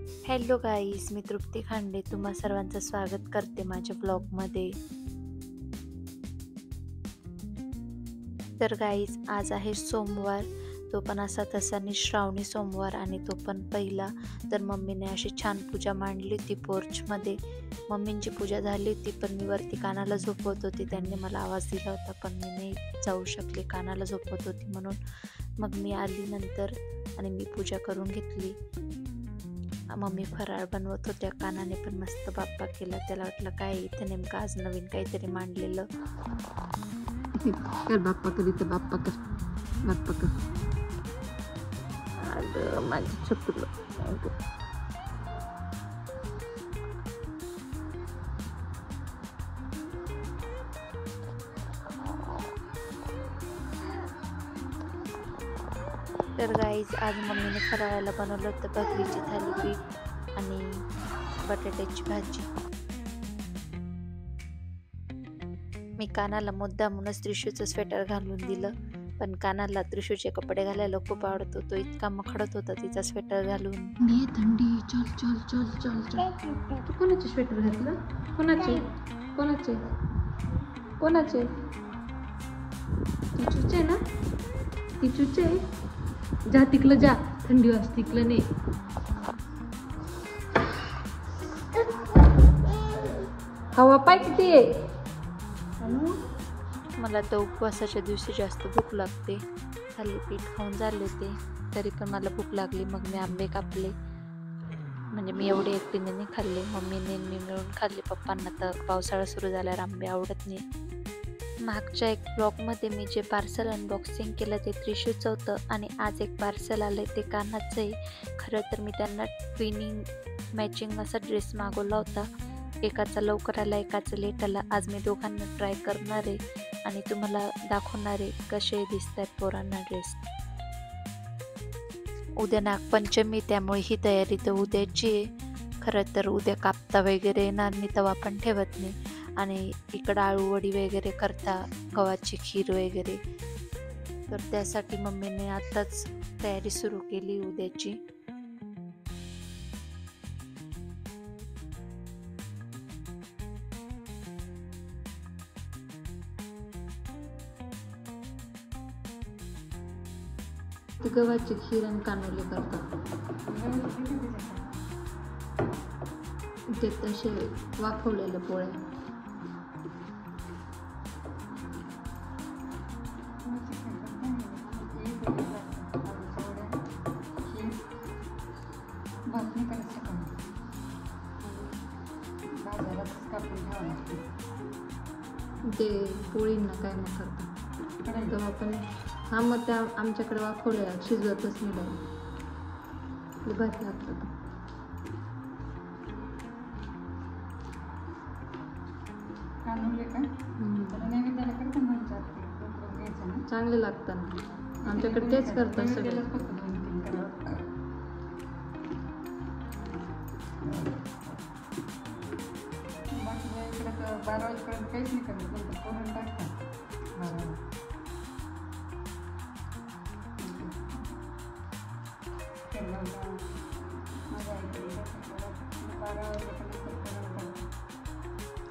Hello गाईस, मी तृप्ती खांडे तुम्हा सर्वांचं स्वागत करते माझ्या ब्लॉगमध्ये. तर गाईस, आज आहे सोमवार, तो पण असा तसा श्रावणी सोमवार आणि तो पण पहिला. तर मम्मीने अशी छान पूजा मांडली होती पोर्चमध्ये. मम्मींची पूजा झाली होती, पण मी वरती कानाला झोपवत होती. त्यांनी मला आवाज दिला होता, पण मी नाही जाऊ शकले, कानाला झोपवत होती म्हणून. मग मी आली नंतर आणि मी पूजा करून घेतली. मम्मी फराळ बनवत होत्या, कानाने पण मस्त बाप्पा केला. त्याला वाटलं काय इथे नेमकं आज नवीन काहीतरी मांडलेलं. कर बाप्पा कर, इथं बाप्पा कर, बाप्पा कर. अगं माझं चुकलं. तर गाईज, आज मम्मीने फराळाला बनवलं होतं भाकरीची थालीपीठ आणि बटाट्याची भाजी. मी कानाला मुद्दामूनच त्रिशूचं स्वेटर घालून दिलं, पण कानाला त्रिशूचे कपडे घालायला खूप आवडतो. तो इतका मखडत होता तिचा स्वेटर घालून. थंडी, चल चल चल चल चल. तू कोणाचे स्वेटर घातलं? कोणाचे कोणाचे कोणाचे? तिचूचे ना? तिचूचे? जा तिकलं, जा, थंडी वाजते तिकलं नाही. हवा पाय किती आहे? मला तर उपवासाच्या दिवशी जास्त भूक लागते. थालीपीठ खाऊन झाले ते, तरी पण मला भूक लागली. मग मी आंबे कापले, म्हणजे मी एवढे एकटीने नाही खाल्ले, मम्मीने मी मिळून खाल्ले. पप्पांना तर पावसाळा सुरू झाल्यावर आंबे आवडत नाही. मागच्या एक ब्लॉगमध्ये मी जे पार्सल अनबॉक्सिंग केलं ते त्रिशूचं होतं, आणि आज एक पार्सल आलं ते कानाचं आहे. खरं तर मी त्यांना ट्विनिंग मॅचिंग असा ड्रेस मागवला होता. एकाचा लवकर आला, एकाचं लेट आला. आज मी दोघांना ट्राय करणार आहे आणि तुम्हाला दाखवणार आहे कसे दिसत आहेत पोरांना ड्रेस. उद्या नागपंचमी, त्यामुळे ही तयारी तर उद्याची आहे. खरं तर उद्या कापता वगैरे येणार नाही, तवा पण ठेवत नाही. आणि इकडं आळूवडी वगैरे करता, गव्हाची खीर वगैरे. तर त्यासाठी मम्मीने आताच तयारी सुरू केली उद्याची. गव्हाची खीर आणि कानोले करतात ते तसे वाफवलेल्या पोळ्या. ते पोळींना काय मग करतात तेव्हा पण. हा, मग त्या आमच्याकडे वाफवल्या, शिजवतच नाही बाई, भात लागतात. चांगले लागतात, आमच्याकडे तेच करतात सगळे.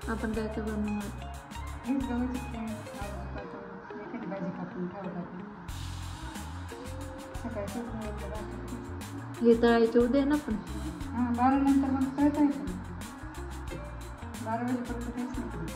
आपण काय काय बनवणार? हे तळायचे उद्या ना, पण 12 नंतर मग तळायचं. 12 वाजेपर्यंत काहीच नाही.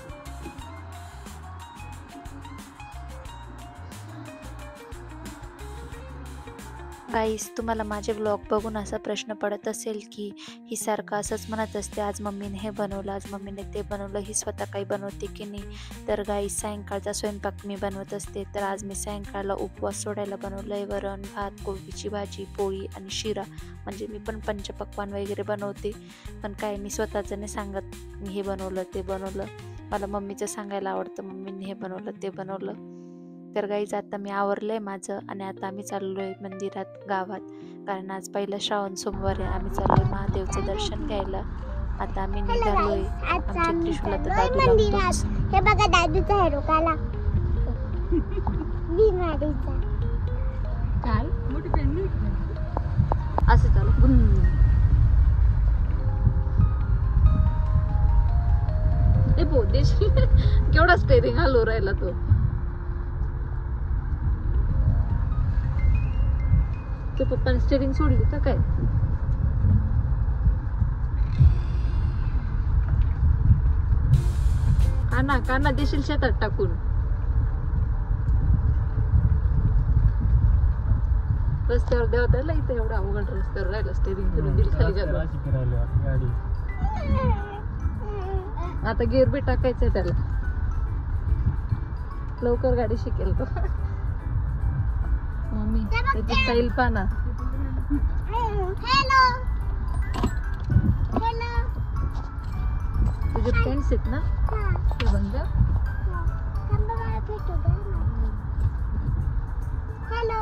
गाईस, तुम्हाला माझे ब्लॉग बघून असा प्रश्न पडत असेल की ही सारखं असंच म्हणत असते, आज मम्मीने हे बनवलं, आज मम्मीने ते बनवलं, ही स्वतः काही बनवते की नाही. तर गाईस, सायंकाळचा स्वयंपाक मी बनवत असते. तर आज मी सायंकाळला उपवास सोडायला बनवलं आहे वरण भात, कोबीची भाजी, पोळी आणि शिरा. म्हणजे मी पण पंचपक्वान वगैरे बनवते, पण काय मी स्वतःचं नाही सांगत मी हे बनवलं ते बनवलं. मला मम्मीचं सांगायला आवडतं, मम्मीने हे बनवलं ते बनवलं. तर गाईज, आता मी आवरलं आहे माझं आणि आता आम्ही चाललो आहे मंदिरात गावात, कारण आज पहिला श्रावण सोमवार आहे. आम्ही चाललो आहे महादेवचं दर्शन घ्यायला. आता आम्ही निघालो आहे. आमच्या त्रिशूला तर दादू लागतोच. हे बघा दादूचा हेरो काला. चाल असं चालू. देशील केवढा स्टेरिंग हलवू राहिला तो. तो पप्पाने स्टेरिंग सोडली का काय? काना देशील शेतात टाकून. रस्त्यावर देवा त्याला इथे एवढा अवघड रस्त्यावर राहिला स्टेरिंग फिरून दिली खाली जातो. आता गिअर बी टाकायचंय त्याला. लवकर गाडी शिकेल तो. मम्मी त्याची स्टाईल पाना. Hello hello. तुझे फ्रेंड्स आहेत ना ते बंद. मला भेटू द्या ना. हॅलो.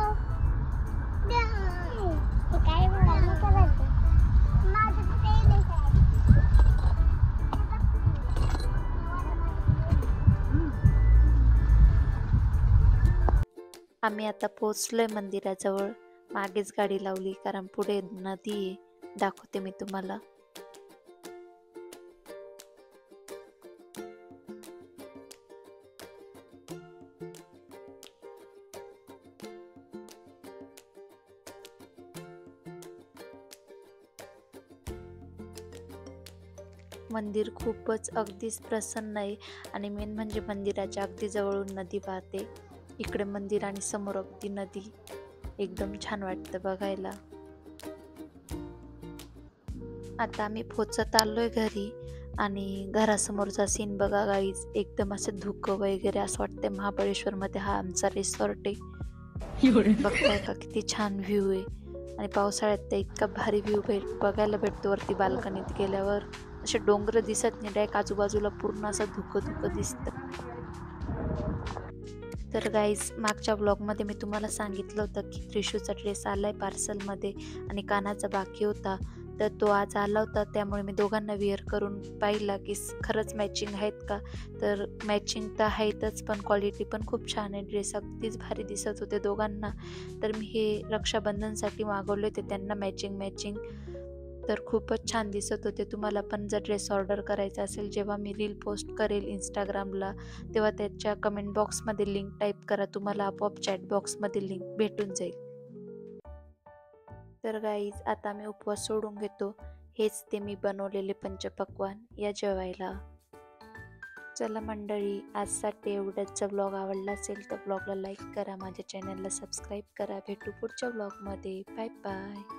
हे काय बोलायला करायचं? माझं ते नाही आम्ही आता पोहोचलोय मंदिराजवळ. मागेच गाडी लावली कारण पुढे नदी आहे. दाखवते मी तुम्हाला. मंदिर खूपच अगदीच प्रसन्न आहे आणि मेन म्हणजे मंदिराच्या अगदी जवळून नदी वाहते. इकडे मंदिर आणि समोर अगदी नदी. एकदम छान वाटतं बघायला. आता आम्ही पोचत आलोय घरी आणि घरासमोरचा सीन बघा गाईज. एकदम असं धुकं वगैरे असं वाटतंय महाबळेश्वर मध्ये हा आमचा रिसॉर्ट आहे. बघताय का किती छान व्ह्यू आहे. आणि पावसाळ्यात तर इतका भारी व्ह्यू बघायला भेटतो. वरती बाल्कनीत गेल्यावर असे डोंगर दिसत नाही, डायरेक्ट आजूबाजूला पूर्ण असं धुकं दिसतं. तर गाईज मागच्या ब्लॉगमध्ये मी तुम्हाला सांगितलं होतं की त्रिशूचा ड्रेस आलाय पार्सलमध्ये आणि कानाचा बाकी होता. तर तो आज आला होता. त्यामुळे मी दोघांना वेअर करून पाहिला की खरंच मॅचिंग आहेत का. तर मॅचिंग तर आहेतच पण क्वालिटी पण खूप छान आहे. ड्रेस अगदीच भारी दिसत होते दोघांना. तर मी हे रक्षाबंधनसाठी मागवले होते त्यांना मॅचिंग. तर खूपच छान दिसत होते. तुम्हाला पण जर ड्रेस ऑर्डर करायचा असेल, जेव्हा मी रील पोस्ट करेल इंस्टाग्रामला तेव्हा त्याच्या कमेंट बॉक्समध्ये लिंक टाईप करा. तुम्हाला आपोआप चॅट बॉक्समध्ये लिंक भेटून जाईल. तर गाईज आता मी उपवास सोडून घेतो. हेच ते मी बनवलेले पंचपक्वान्न या जेवायला. चला मंडळी, आजसाठी एवढंच. ब्लॉग आवडला असेल तर ब्लॉगला लाईक करा, माझ्या चॅनलला सबस्क्राईब करा. भेटू पुढच्या ब्लॉगमध्ये. Bye bye.